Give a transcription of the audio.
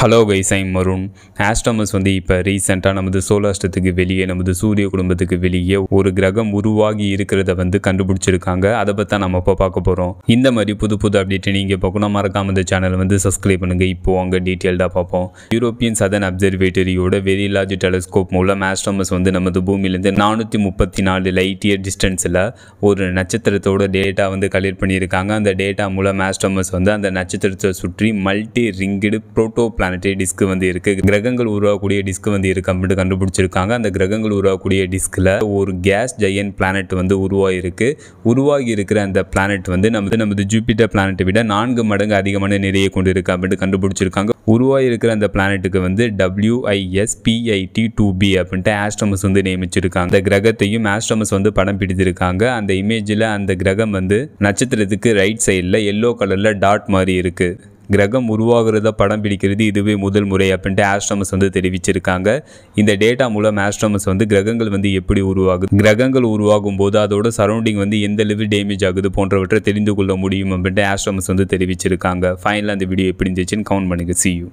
Hello guys, I'm Marun. Astronomers இப்போ ரீசெண்டாக நமது சோலார் சிஸ்டத்துக்கு வெளியே, நமது சூரிய குடும்பத்துக்கு வெளியே ஒரு கிரகம் உருவாகி இருக்கிறத கண்டுபிடிச்சிருக்காங்க. அதை பற்றி தான் நம்ம இப்போ பார்க்க போகிறோம். இந்த மாதிரி புது புது அப்டேட் நீங்கள் பார்க்கணும், மறக்காம இந்த சேனலை சப்ஸ்கிரைப் பண்ணுங்கள். இப்போ அங்கே டீட்டெயில்டாக பார்ப்போம். யூரோப்பியன் சதர்ன் அப்சர்வேட்டரியோட வெரி லார்ஜ் டெலஸ்கோப் மூலம் ஆஸ்ட்ரோமஸ் நமது பூமியிலேருந்து 434 லைட் இயர் டிஸ்டன்ஸில் ஒரு நட்சத்திரத்தோட டேட்டா கலெக்ட் பண்ணியிருக்காங்க. அந்த டேட்டா மூலம் ஆஸ்ட்ரோமஸ் அந்த நட்சத்திரத்தை சுற்றி மல்டி ரிங்கிடு புரோட்டோ பிளானட்டரி டிஸ்க் இருக்கு. கிரகங்கள் உருவாகக்கூடிய டிஸ்க் இருக்கு அப்படின்னு கண்டுபிடிச்சிருக்காங்க. அந்த கிரகங்கள் உருவாகக்கூடிய டிஸ்கில் ஒரு கேஸ் ஜெயன்ட் பிளானட் உருவாகி இருக்கிற அந்த பிளானட் நமது ஜூபிட்டர் பிளானட்டை விட 4 மடங்கு அதிகமான நிறையை கொண்டு இருக்கு அப்படின்னு கண்டுபிடிச்சிருக்காங்க. உருவாகி இருக்கிற அந்த பிளானட்டுக்கு WISPIT2b அப்படின்ட்டு ஆஸ்ட்ரோமஸ் நியமிச்சிருக்காங்க. அந்த கிரகத்தையும் ஆஸ்ட்ரோமஸ் படம் பிடித்திருக்காங்க. அந்த இமேஜில் அந்த கிரகம் நட்சத்திரத்துக்கு ரைட் சைடில் எல்லோ கலரில் டாட் மாதிரி இருக்கு. கிரகம் உருவாகிறத படம் பிடிக்கிறது இதுவே முதல் முறை அப்படின்ட்டு ஆஸ்ட்ரோமஸ் தெரிவிச்சிருக்காங்க. இந்த டேட்டா மூலம் ஆஸ்ட்ரோமஸ் கிரகங்கள் எப்படி உருவாகுது, கிரகங்கள் உருவாகும் போது அதோட சரௌண்டிங் எந்த லெவல் டேமேஜ் ஆகுது போன்றவற்றை தெரிந்து கொள்ள முடியும் அப்படின்ட்டு ஆஸ்ட்ரோமஸ் தெரிவிச்சிருக்காங்க. ஃபைனலாக அந்த வீடியோ எப்படி இருந்துச்சுன்னு கமெண்ட் பண்ணுங்க. See you.